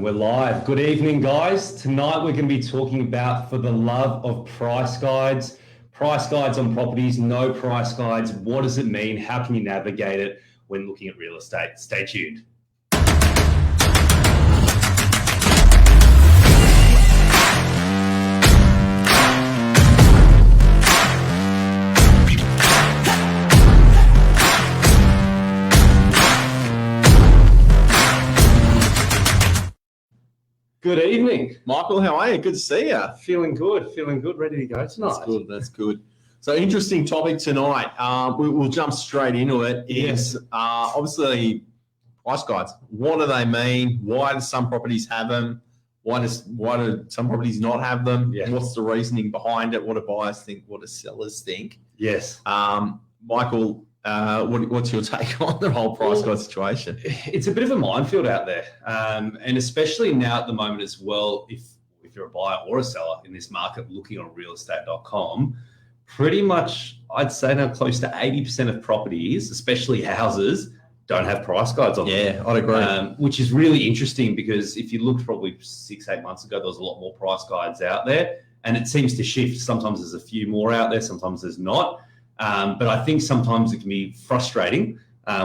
We're live. Good evening, guys. Tonight we're going to be talking about For the Love of Price Guides. Price guides on properties, no price guides. What does it mean? How can you navigate it when looking at real estate? Stay tuned. Good evening. Michael, how are you? Good to see you. Feeling good, ready to go tonight. That's good. So interesting topic tonight. We'll jump straight into it. Yes. Obviously price guides. What do they mean? Why do some properties have them? Why do some properties not have them? Yeah. What's the reasoning behind it? What do buyers think? What do sellers think? Yes. Michael, what's your take on the whole price guide situation? It's a bit of a minefield out there, and especially now at the moment as well. If you're a buyer or a seller in this market looking on realestate.com, pretty much I'd say now close to 80% of properties, especially houses, don't have price guides on them. Yeah, I'd agree. Which is really interesting because if you looked probably 6-8 months ago, there was a lot more price guides out there, and it seems to shift. Sometimes there's a few more out there, sometimes there's not. But I think sometimes it can be frustrating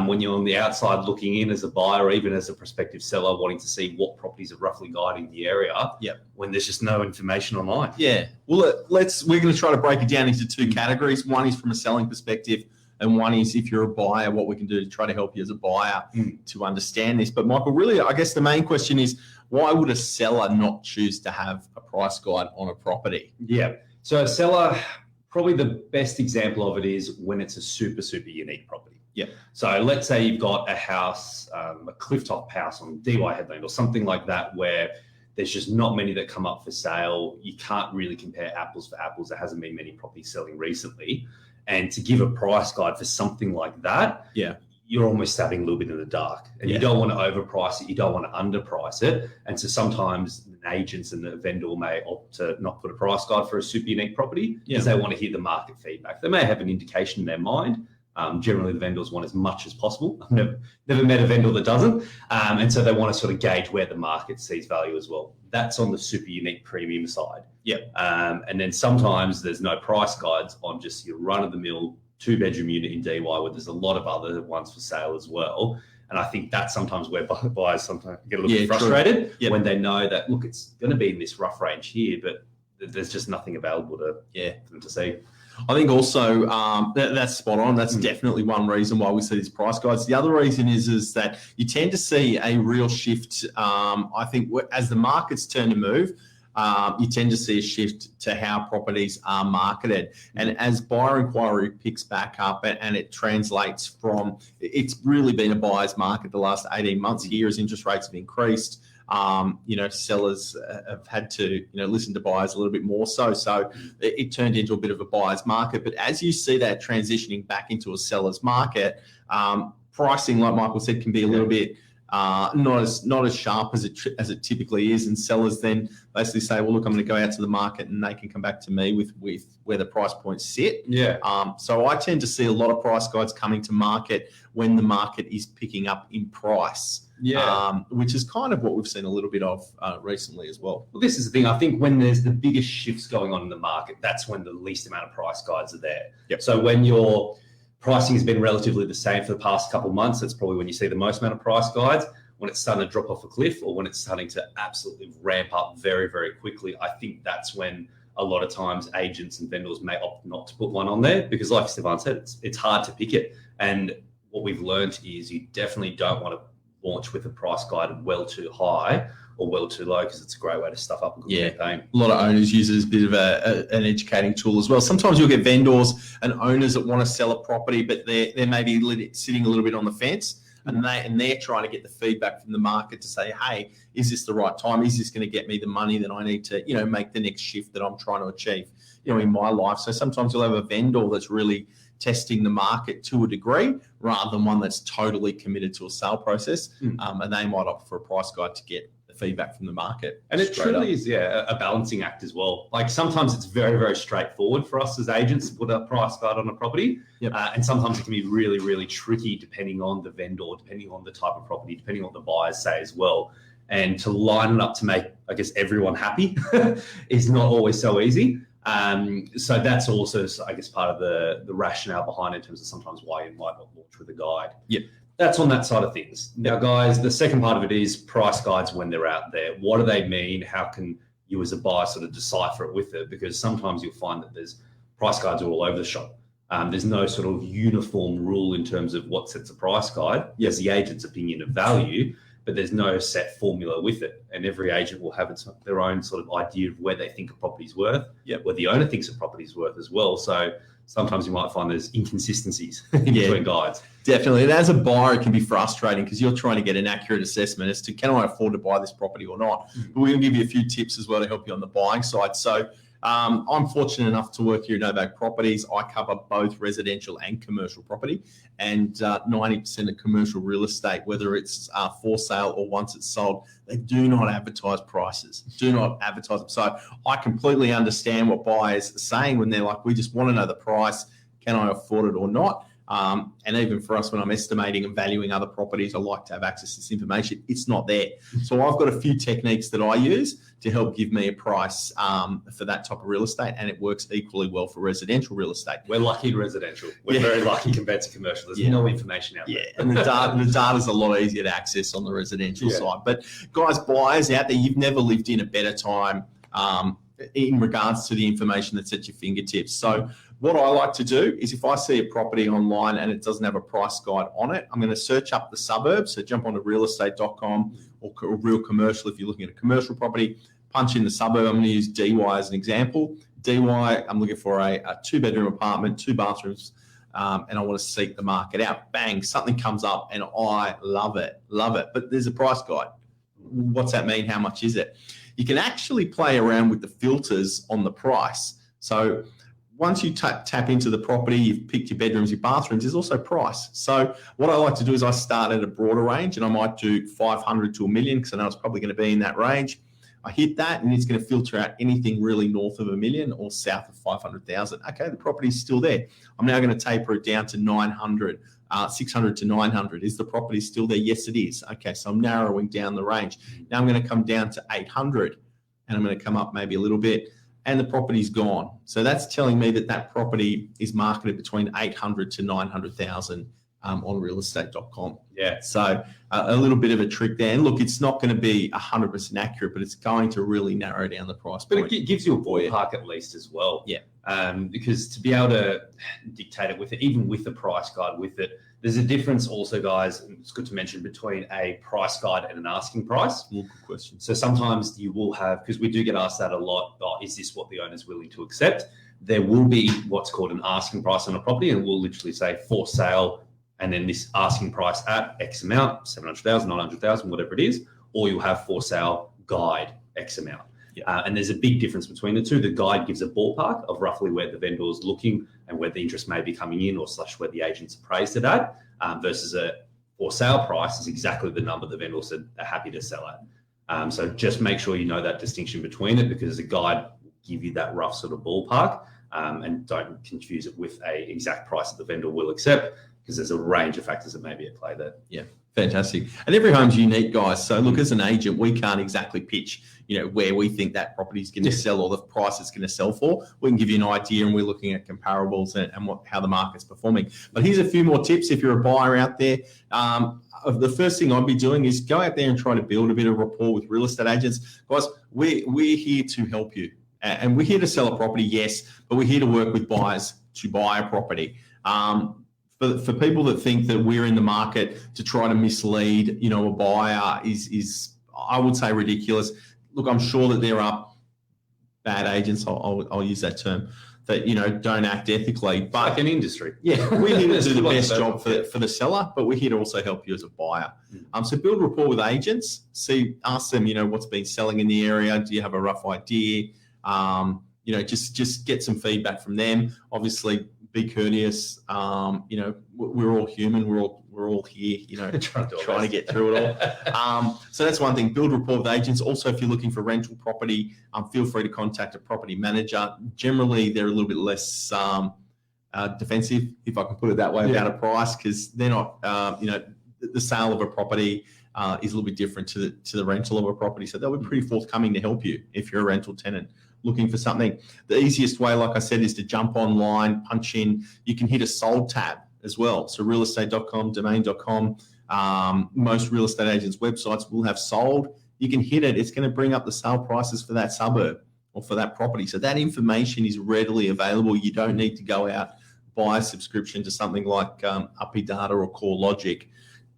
when you're on the outside looking in as a buyer or even as a prospective seller wanting to see what properties are roughly guiding the area. Yep. When there's just no information online. Yeah. Well, we're going to try to break it down into two categories. One is from a selling perspective, and one is if you're a buyer, what we can do to try to help you as a buyer to understand this. But Michael, really, I guess the main question is, why would a seller not choose to have a price guide on a property? Yeah. So a seller, probably the best example of it is when it's a super, super unique property. Yeah. So let's say you've got a house, a clifftop house on DY Headland or something like that, where there's just not many that come up for sale. You can't really compare apples for apples. There hasn't been many properties selling recently. And to give a price guide for something like that, yeah, you're almost stabbing a little bit in the dark, and you don't want to overprice it. You don't want to underprice it. And so sometimes agents and the vendor may opt to not put a price guide for a super unique property because they want to hear the market feedback. They may have an indication in their mind. Generally, the vendors want as much as possible. I've never met a vendor that doesn't. And so they want to sort of gauge where the market sees value as well. That's on the super unique premium side. Yep. And then sometimes there's no price guides on just your run-of-the-mill 2-bedroom unit in DY, where there's a lot of other ones for sale as well. And I think that's sometimes where buyers sometimes get a little bit frustrated when they know that, look, it's going to be in this rough range here, but there's just nothing available for them to see. I think also that's spot on. That's definitely one reason why we see these price guides. The other reason is that you tend to see a real shift. I think as the markets turn to move, you tend to see a shift to how properties are marketed. And as buyer inquiry picks back up and it translates from, it's really been a buyer's market the last 18 months here as interest rates have increased. Sellers have had to, listen to buyers a little bit more so. So it turned into a bit of a buyer's market. But as you see that transitioning back into a seller's market, pricing, like Michael said, can be a little bit not as sharp as it typically is, and sellers then basically say, well, look, I'm going to go out to the market and they can come back to me with where the price points sit. Yeah. So I tend to see a lot of price guides coming to market when the market is picking up in price. Yeah. Which is kind of what we've seen a little bit of recently as well. Well, this is the thing. I think when there's the biggest shifts going on in the market, that's when the least amount of price guides are there. Yep. So when your pricing has been relatively the same for the past couple of months, that's probably when you see the most amount of price guides. When it's starting to drop off a cliff or when it's starting to absolutely ramp up very, very quickly, I think that's when a lot of times agents and vendors may opt not to put one on there because, like Stefan said, it's hard to pick it. And what we've learned is you definitely don't want to launch with a price guide well too high or well too low, because it's a great way to stuff up a good campaign. A lot of owners use it as a bit of an educating tool as well. Sometimes you'll get vendors and owners that want to sell a property, but they're maybe sitting a little bit on the fence. And they're trying to get the feedback from the market to say, hey, is this the right time? Is this going to get me the money that I need to, make the next shift that I'm trying to achieve, in my life? So sometimes you'll have a vendor that's really testing the market to a degree rather than one that's totally committed to a sale process. And they might opt for a price guide to get the feedback from the market. And it truly is, a balancing act as well. Like sometimes it's very, very straightforward for us as agents to put a price guide on a property. Yep. And sometimes it can be really, really tricky depending on the vendor, depending on the type of property, depending on what the buyers say as well. and to line it up to make, I guess, everyone happy is not always so easy. So that's also, I guess, part of the rationale behind it in terms of sometimes why you might not launch with a guide. Yep. That's on that side of things. Now, guys, the second part of it is price guides when they're out there. What do they mean? How can you as a buyer sort of decipher it with it? Because sometimes you'll find that there's price guides all over the shop. There's no sort of uniform rule in terms of what sets a price guide. Yes, the agent's opinion of value, but there's no set formula with it. And every agent will have their own sort of idea of where they think a property's worth, where the owner thinks a property's worth as well. So sometimes you might find there's inconsistencies in between guides. Definitely. And as a buyer, it can be frustrating because you're trying to get an accurate assessment as to can I afford to buy this property or not. But we're going to give you a few tips as well to help you on the buying side. So I'm fortunate enough to work here at Novak Properties. I cover both residential and commercial property, and 90% of commercial real estate, whether it's for sale or once it's sold, they do not advertise prices, do not advertise them. So I completely understand what buyers are saying when they're like, we just want to know the price, can I afford it or not? And even for us, when I'm estimating and valuing other properties, I like to have access to this information. It's not there. So I've got a few techniques that I use to help give me a price for that type of real estate, and it works equally well for residential real estate. We're lucky in residential. We're very lucky compared to commercial. There's no information out there. And the data's a lot easier to access on the residential side. But guys, buyers out there, you've never lived in a better time in regards to the information that's at your fingertips. So what I like to do is if I see a property online and it doesn't have a price guide on it, I'm going to search up the suburbs. So jump onto realestate.com or Real Commercial if you're looking at a commercial property. Punch in the suburb. I'm going to use DY as an example. DY, I'm looking for a 2-bedroom apartment, 2 bathrooms, and I want to seek the market out. Bang, something comes up and I love it. But there's a price guide. What's that mean? How much is it? You can actually play around with the filters on the price. So once you tap into the property, you've picked your bedrooms, your bathrooms, there's also price. So what I like to do is I start at a broader range, and I might do 500 to $1 million because I know it's probably going to be in that range. I hit that and it's going to filter out anything really north of $1 million or south of 500,000. Okay, the property's still there. I'm now going to taper it down to 900, 600 to 900. Is the property still there? Yes, it is. Okay, so I'm narrowing down the range. Now I'm going to come down to 800 and I'm going to come up maybe a little bit, and the property's gone. So that's telling me that that property is marketed between 800 to 900,000 on realestate.com. Yeah. So a little bit of a trick there. And look, it's not going to be 100% accurate, but it's going to really narrow down the price point. But it gives you a ballpark at least as well. Yeah. Because to be able to dictate it with it, even with the price guide with it, there's a difference also, guys, and it's good to mention, between a price guide and an asking price. Good question. So sometimes you will have, because we do get asked that a lot, is this what the owner's willing to accept? There will be what's called an asking price on a property, and we'll literally say for sale, and then this asking price at X amount, 700,000, 900,000, whatever it is, or you'll have for sale guide X amount. And there's a big difference between the two. The guide gives a ballpark of roughly where the vendor is looking and where the interest may be coming in, or / where the agent's appraised it at, versus a for sale price is exactly the number the vendor said they're happy to sell at. So just make sure you know that distinction between it, because the guide will give you that rough sort of ballpark, and don't confuse it with a exact price that the vendor will accept, because there's a range of factors that may be at play there. Yeah, fantastic. And every home's unique, guys. So look, as an agent, we can't exactly pitch, where we think that property is going to sell or the price it's going to sell for. We can give you an idea, and we're looking at comparables and how the market's performing. But here's a few more tips if you're a buyer out there. The first thing I'd be doing is go out there and try to build a bit of rapport with real estate agents. Guys, we're here to help you. And we're here to sell a property, yes, but we're here to work with buyers to buy a property. For people that think that we're in the market to try to mislead, a buyer is I would say ridiculous. Look, I'm sure that there are bad agents, I'll use that term, that, don't act ethically. But like an industry. Yeah, we're here to do the best job for the seller, but we're here to also help you as a buyer. So build rapport with agents. Ask them, what's been selling in the area. Do you have a rough idea? Just get some feedback from them. Obviously, be courteous. We're all human. We're all here, trying to get through it all. So that's one thing. Build rapport with agents. Also, if you're looking for rental property, feel free to contact a property manager. Generally, they're a little bit less defensive, if I can put it that way, about a price, because they're not, the sale of a property is a little bit different to the rental of a property. So they'll be pretty forthcoming to help you if you're a rental tenant looking for something. The easiest way, like I said, is to jump online, punch in. You can hit a sold tab as well. So realestate.com, domain.com, most real estate agents' websites will have sold. You can hit it. It's going to bring up the sale prices for that suburb or for that property. So that information is readily available. You don't need to go out, buy a subscription to something like Uppy Data or CoreLogic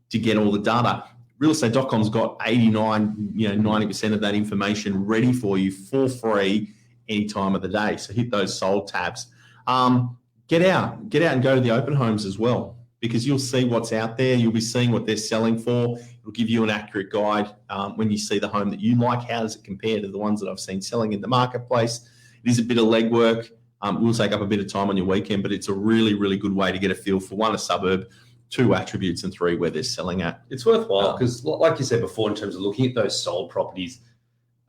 to get all the data. Realestate.com's got 90% of that information ready for you for free any time of the day. So hit those sold tabs. Get out and go to the open homes as well, because you'll see what's out there. You'll be seeing what they're selling for. It'll give you an accurate guide when you see the home that you like. How does it compare to the ones that I've seen selling in the marketplace? It is a bit of legwork. It will take up a bit of time on your weekend, but it's a really, really good way to get a feel for, one, a suburb, two, attributes, and three, where they're selling at. It's worthwhile because, like you said before, in terms of looking at those sold properties,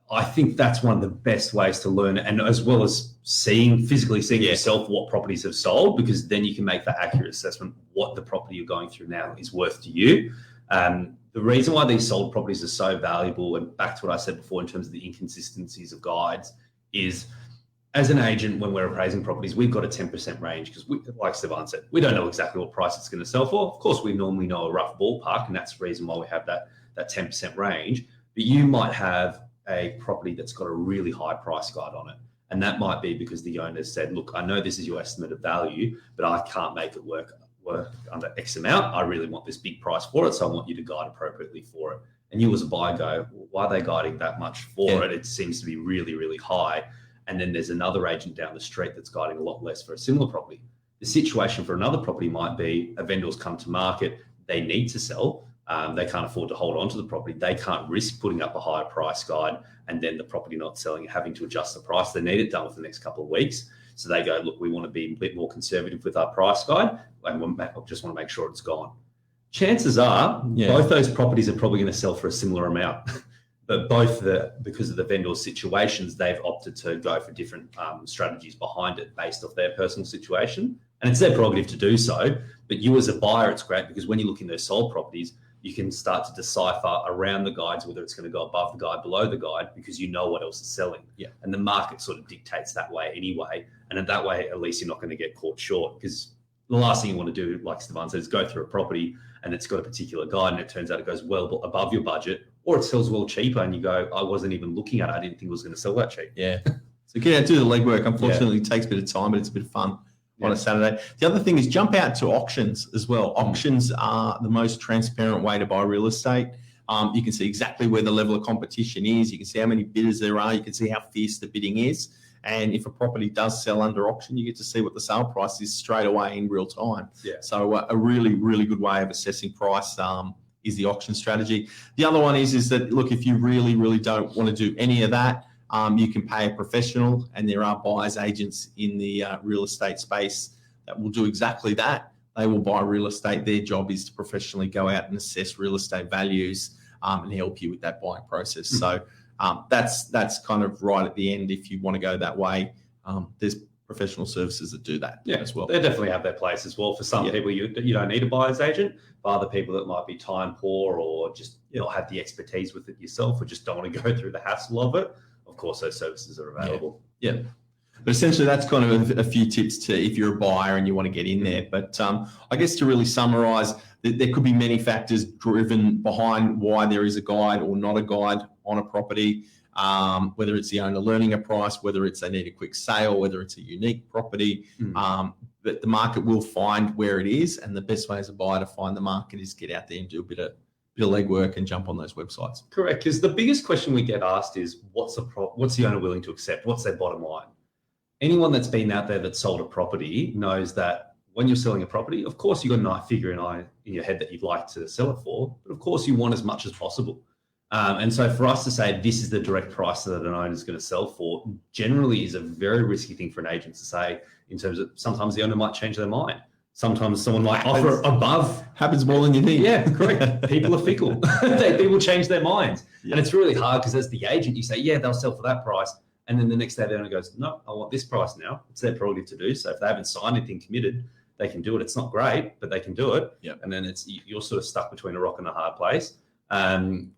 I think that's one of the best ways to learn, and as well as physically seeing yourself what properties have sold, because then you can make that accurate assessment what the property you're going through now is worth to you. The reason why these sold properties are so valuable, and back to what I said before in terms of the inconsistencies of guides, is as an agent, when we're appraising properties, we've got a 10% range because, like Stefan said, we don't know exactly what price it's going to sell for. Of course, we normally know a rough ballpark, and that's the reason why we have that 10% range. But you might have a property that's got a really high price guide on it. And that might be because the owner said, look, I know this is your estimate of value, but I can't make it work under X amount. I really want this big price for it, so I want you to guide appropriately for it. And you as a buyer go, well, why are they guiding that much for it? It seems to be really, really high. And then there's another agent down the street that's guiding a lot less for a similar property. The situation for another property might be a vendor's come to market, they need to sell, they can't afford to hold on to the property, they can't risk putting up a higher price guide and then the property not selling and having to adjust the price. They need it done within the next couple of weeks. So they go, look, we want to be a bit more conservative with our price guide, and we just want to make sure it's gone. Chances are both those properties are probably going to sell for a similar amount. But because of the vendor situations, they've opted to go for different strategies behind it based off their personal situation. And it's their prerogative to do so. But you as a buyer, it's great because when you look in those sold properties, you can start to decipher around the guides whether it's going to go above the guide, below the guide, because you know what else is selling. Yeah. And the market sort of dictates that way anyway. And in that way, at least you're not going to get caught short, because the last thing you want to do, like Stefan said, is go through a property and it's got a particular guide and it turns out it goes well above your budget, or it sells well cheaper and you go, I wasn't even looking at it. I didn't think it was going to sell that cheap. Yeah. So get out, do the legwork. Unfortunately, it takes a bit of time, but it's a bit of fun on a Saturday. The other thing is jump out to auctions as well. Auctions are the most transparent way to buy real estate. You can see exactly where the level of competition is. You can see how many bidders there are. You can see how fierce the bidding is. And if a property does sell under auction, you get to see what the sale price is straight away in real time. Yeah. So a really, really good way of assessing price is the auction strategy. The other one is that, look, if you really, really don't want to do any of that, you can pay a professional, and there are buyers agents in the real estate space that will do exactly that. They will buy real estate. Their job is to professionally go out and assess real estate values and help you with that buying process. So that's kind of right at the end if you want to go that way. There's professional services that do that as well. They definitely have their place as well. For some people, you don't need a buyer's agent. For other people that might be time poor or just not have the expertise with it yourself, or just don't want to go through the hassle of it, of course, those services are available. Yeah. But essentially, that's kind of a few tips to if you're a buyer and you want to get in there. But I guess to really summarise, there could be many factors driven behind why there is a guide or not a guide on a property, whether it's the owner learning a price, whether it's they need a quick sale, whether it's a unique property. But the market will find where it is, and the best way as a buyer to find the market is get out there and do a bit of legwork and jump on those websites. Correct, because the biggest question we get asked is, what's the owner willing to accept? What's their bottom line? Anyone that's been out there that sold a property knows that when you're selling a property, of course, you've got a figure in your head that you'd like to sell it for, but of course you want as much as possible. And so for us to say this is the direct price that an owner is going to sell for generally is a very risky thing for an agent to say, in terms of sometimes the owner might change their mind. Sometimes someone might offer above. Happens more than you think. Yeah, correct. People are fickle. People change their minds. Yeah. And it's really hard because as the agent, you say, yeah, they'll sell for that price. And then the next day the owner goes, no, I want this price now. It's their prerogative to do so. If they haven't signed anything committed, they can do it. It's not great, but they can do it. Yep. And then you're sort of stuck between a rock and a hard place.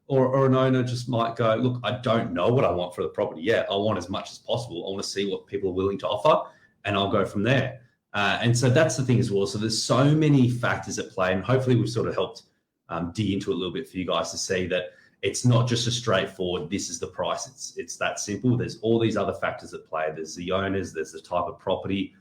Or an owner just might go, look, I don't know what I want for the property yet. I want as much as possible. I want to see what people are willing to offer, and I'll go from there. And so that's the thing as well. So there's so many factors at play, and hopefully we've sort of helped dig into it a little bit for you guys to see that it's not just a straightforward, this is the price. It's that simple. There's all these other factors at play. There's the owners, there's the type of property.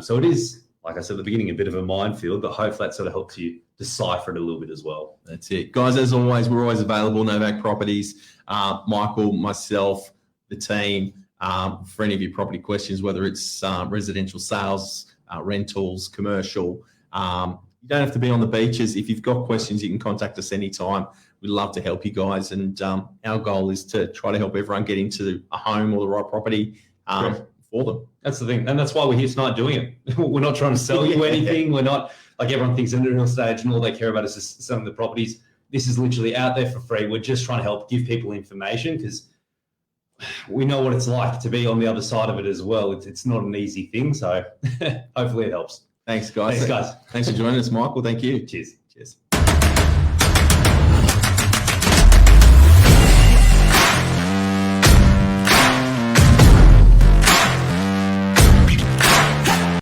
So it is, like I said at the beginning, a bit of a minefield, but hopefully that sort of helps you decipher it a little bit as well. That's it. Guys, as always, we're always available, Novak Properties. Michael, myself, the team, for any of your property questions, whether it's residential sales, rentals, commercial. You don't have to be on the beaches. If you've got questions, you can contact us anytime. We'd love to help you guys. And our goal is to try to help everyone get into a home or the right property for them. That's the thing. And that's why we're here tonight doing it. We're not trying to sell you anything. We're not, like everyone thinks in the real estate and all they care about is just selling the properties. This is literally out there for free. We're just trying to help give people information because we know what it's like to be on the other side of it as well. It's not an easy thing. So hopefully it helps. Thanks, guys. Thanks, guys. Thanks for joining us, Michael. Thank you. Cheers. Cheers.